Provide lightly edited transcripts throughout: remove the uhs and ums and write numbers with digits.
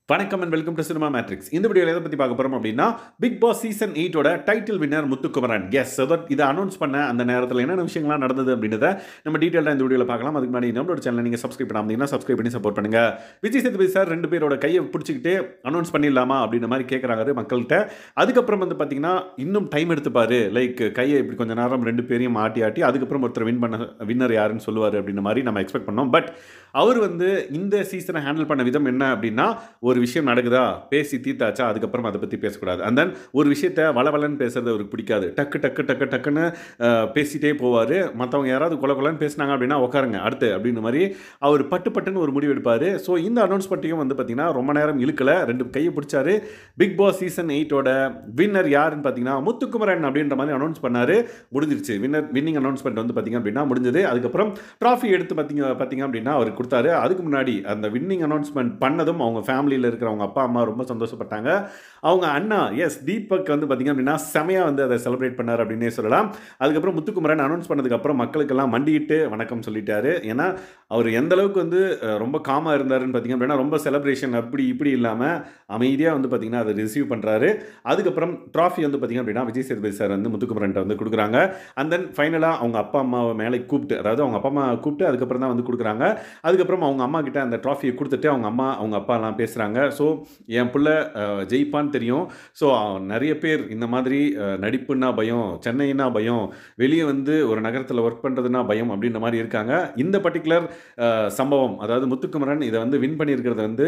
வணக்கம் and welcome to Cinema Matrix. இந்த வீடியோவில் எதை பற்றி பார்க்க போகிறோம் அப்படின்னா, பிக் பாஸ் சீசன் 8ஓட டைட்டில் வின்னர் முத்துக்குமரன். எஸ், இதை அனௌன்ஸ் பண்ண அந்த நேரத்தில் என்னென்ன விஷயங்கள்லாம் நடந்தது அப்படின்றத நம்ம டீட்டெயிலாக இந்த வீடியோவில் பார்க்கலாம். அதுக்கு முன்னாடி நம்மளோட சேனலை நீங்கள் சப்ஸ்கிரைப் பண்ணாமல் சப்ஸ்கிரைப் பண்ணி சப்போர்ட் பண்ணுங்க. விஜய் சேதுபதி சார் 2 பேரோட கையை பிடிச்சிக்கிட்டு அனௌன்ஸ் பண்ணிடலாமா அப்படின்ற மாதிரி கேட்குறாங்க மக்கள்கிட்ட. அதுக்கப்புறம் வந்து பார்த்தீங்கன்னா இன்னும் டைம் எடுத்துப்பாரு, லைக் கையை இப்படி கொஞ்சம் நேரம் 2 பேரையும் ஆட்டி அதுக்கப்புறம் ஒருத்தர் வின்னர் யாருன்னு சொல்லுவார் அப்படின்ற மாதிரி நம்ம எக்ஸ்பெக்ட் பண்ணோம். பட் அவர் வந்து இந்த சீசனை ஹேண்டில் பண்ண விதம் என்ன அப்படின்னா, ஒரு விஷயம் நடக்குதா, பேசி தீர்த்தாச்சா, அதுக்கப்புறம் அதை பற்றி பேசக்கூடாது. அண்ட் தென் ஒரு விஷயத்தை வளவலன்னு பேசுறது அவருக்கு பிடிக்காது. டக்குன்னு பேசிட்டே போவார். மற்றவங்க யாராவது கொலன்னு பேசினாங்க அப்படின்னா உட்காருங்க அடுத்து அப்படின்ற மாதிரி அவர் பட்டுன்னு ஒரு முடிவு எடுப்பார். ஸோ இந்த அனௌன்ஸ்மெண்ட்டையும் வந்து பார்த்தீங்கன்னா ரொம்ப நேரம் இழுக்கலை, 2 கையை பிடிச்சாரு. பிக் பாஸ் சீசன் 8ஓட வின்னர் யாருன்னு பார்த்தீங்கன்னா முத்துக்குமரன் அப்படின்ற மாதிரி அனௌன்ஸ் பண்ணார். முடிஞ்சிருச்சு. வின்னிங் அனௌன்ஸ்மெண்ட் வந்து பார்த்தீங்க அப்படின்னா முடிஞ்சது. அதுக்கப்புறம் ட்ராஃபி எடுத்து பார்த்தீங்க அப்படின்னா அவருக்கு கொடுத்தாரு. அதுக்கு முன்னாடி அந்த வின்னிங் அனௌன்ஸ்மெண்ட் பண்ணதும் அவங்க ஃபேமிலியில் இருக்கிற அவங்க அப்பா அம்மா ரொம்ப சந்தோஷப்பட்டாங்க. அவங்க அண்ணா தீபக் வந்து பார்த்தீங்க அப்படின்னா செமையாக வந்து அதை செலிப்ரேட் பண்ணார் அப்படின்னே சொல்லலாம். அதுக்கப்புறம் முத்துக்குமரன் அனௌன்ஸ் பண்ணதுக்கப்புறம் மக்களுக்கெல்லாம் மண்டிட்டு வணக்கம் சொல்லிட்டாரு. ஏன்னா அவர் எந்த அளவுக்கு வந்து ரொம்ப காமாக இருந்தாருன்னு பார்த்தீங்க அப்படின்னா, ரொம்ப செலிப்ரேஷன் அப்படி இப்படி இல்லாமல் அமைதியாக வந்து பார்த்தீங்கன்னா அதை ரிசீவ் பண்ணுறாரு. அதுக்கப்புறம் ட்ராஃபி வந்து பார்த்தீங்க அப்படின்னா விஜய் சேதுபதி சார் வந்து முத்துக்குமரன் வந்து கொடுக்குறாங்க. அண்ட் தென் ஃபைனலாக அவங்க அப்பா அம்மாவை மேலே கூப்பிட்டு, அதாவது அவங்க அப்பா அம்மா கூப்பிட்டு அதுக்கப்புறம் தான் வந்து கொடுக்குறாங்க. அதுக்கப்புறம் அவங்க அம்மா கிட்ட அந்த ட்ராஃபியை கொடுத்துட்டு அவங்க அம்மா அவங்க அப்பாலாம் பேசுகிறாங்க. ஸோ என் பிள்ளை ஜெயிப்பான்னு தெரியும். ஸோ நிறைய பேர் இந்த மாதிரி நடிப்புன்னா பயம், சென்னைன்னா பயம், வெளியே வந்து ஒரு நகரத்தில் ஒர்க் பண்ணுறதுனா பயம் அப்படின்ற மாதிரி இருக்காங்க. இந்த பர்டிகுலர் சம்பவம், அதாவது முத்துக்குமரன் இதை வந்து வின் பண்ணியிருக்கிறது வந்து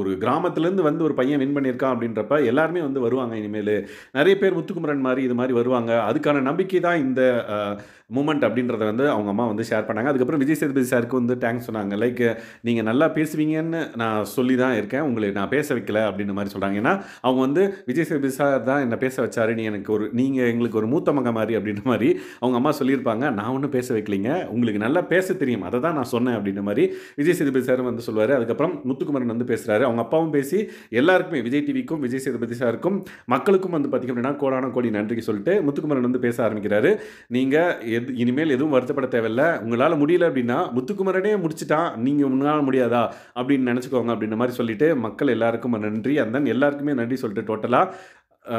ஒரு கிராமத்துலேருந்து வந்து ஒரு பையன் வின் பண்ணியிருக்கான் அப்படின்றப்ப எல்லாருமே வந்து வருவாங்க. இனிமேல் நிறைய பேர் முத்துக்குமரன் மாதிரி இது மாதிரி வருவாங்க. அதுக்கான நம்பிக்கை தான் இந்த மூமெண்ட் அப்படின்றத வந்து அவங்க அம்மா வந்து ஷேர் பண்ணாங்க. அதுக்கப்புறம் விஜய் சேதுபதி சாருக்கு வந்து தேங்க்ஸ் சொன்னாங்க. லைக் நீங்கள் நல்லா பேசுவீங்கன்னு நான் சொல்லி தான் இருக்கேன், உங்களை நான் பேச வைக்கல அப்படின்ற மாதிரி சொல்கிறாங்க. ஏன்னா அவங்க வந்து விஜய் சேதுபதி சார் தான் என்னை பேச வச்சாரு, நீங்கள் எங்களுக்கு ஒரு மூத்த மக மாதிரி அப்படின்ற மாதிரி அவங்க அம்மா சொல்லியிருப்பாங்க. நான் ஒன்றும் பேச வைக்கலிங்க, உங்களுக்கு நல்லா பேச தெரியும், அதை தான் நான் சொன்னேன் அப்படின்ற மாதிரி விஜய் சேதுபதி சார் வந்து சொல்லுவார். அதுக்கப்புறம் முத்துக்குமரன் வந்து பேசுகிறாரு. அவங்க அப்பாவும் பேசி எல்லாருக்குமே, விஜய் டிவிக்கும் விஜய் சேதுபதி சாருக்கும் மக்களுக்கும் வந்து பார்த்திங்க அப்படின்னா கோடான கோடி நன்றிக்கு சொல்லிட்டு முத்துக்குமரன் வந்து பேச ஆரம்பிக்கிறாரு. நீங்கள் இனிமேல் எதுவும் வருத்தப்பட தேவையில்லை, உங்களால் முடியல அப்படின்னா முத்துக்குமரனே முடிச்சுட்டான், நீங்கள் முன்னால் முடியாதா அப்படின்னு நினச்சிக்கோங்க அப்படின்ற மாதிரி சொல்லிட்டு மக்கள் எல்லாருக்கும் நன்றி. அந்த எல்லாருக்குமே நன்றி சொல்லிட்டு டோட்டலாக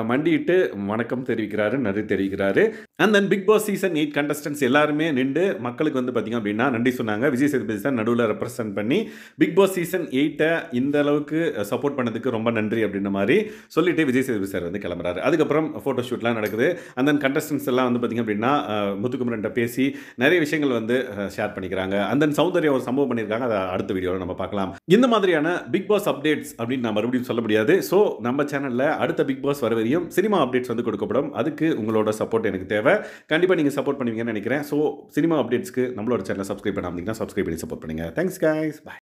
மண்டிட்டு வணக்கம் தெரிவிக்கிறாரு, நன்றி தெரிவிக்கிறாரு. And then big pass season 8 contestants எல்லாருமே நின்று மக்களுக்கு வந்து பார்த்தீங்க அப்படின்னா நன்றி சொன்னாங்க. விஜய் சேதுபதி சார் நடுவில் ரெப்ரசென்ட் பண்ணி பிக் பாஸ் சீசன் 8 இந்த அளவுக்கு சப்போர்ட் பண்ணதுக்கு ரொம்ப நன்றி அப்படின்ற மாதிரி சொல்லிட்டு விஜய் சேதுபதி சார் வந்து கிளம்புறாரு. அதுக்கப்புறம் ஃபோட்டோ ஷூட்லாம் நடக்குது. அண்ட் தென் கண்டஸ்டன்ஸ் எல்லாம் வந்து பார்த்தீங்க அப்படின்னா முத்துக்குமரன்ட்ட பேசி நிறைய விஷயங்கள் வந்து ஷேர் பண்ணிக்கிறாங்க. அண்ட் தென் சௌந்தர்யா ஒரு சம்பவம் பண்ணியிருக்காங்க, அதை அடுத்த வீடியோவில் நம்ம பார்க்கலாம். இந்த மாதிரியான பிக் பாஸ் அப்டேட்ஸ் அப்படின்னு நான் மறுபடியும் சொல்ல முடியாது. ஸோ நம்ம சேனலில் அடுத்த பிக் பாஸ் வரையும் சினிமா அப்டேட்ஸ் வந்து கொடுக்கப்படும். அதுக்கு உங்களோட சப்போர்ட் எனக்கு தேவை. கண்டிப்பாக நீங்கள் சப்போர்ட் பண்ணுவீங்கன்னு நினைக்கிறேன். ஸோ சினிமா அப்டேட்ஸ்க்கு நம்மளோட சேனலை சப்ஸ்கிரைப் பண்ணாமல் சப்ஸ்கிரைப் பண்ணி சப்போர்ட் பண்ணுங்கள். Thanks guys, by.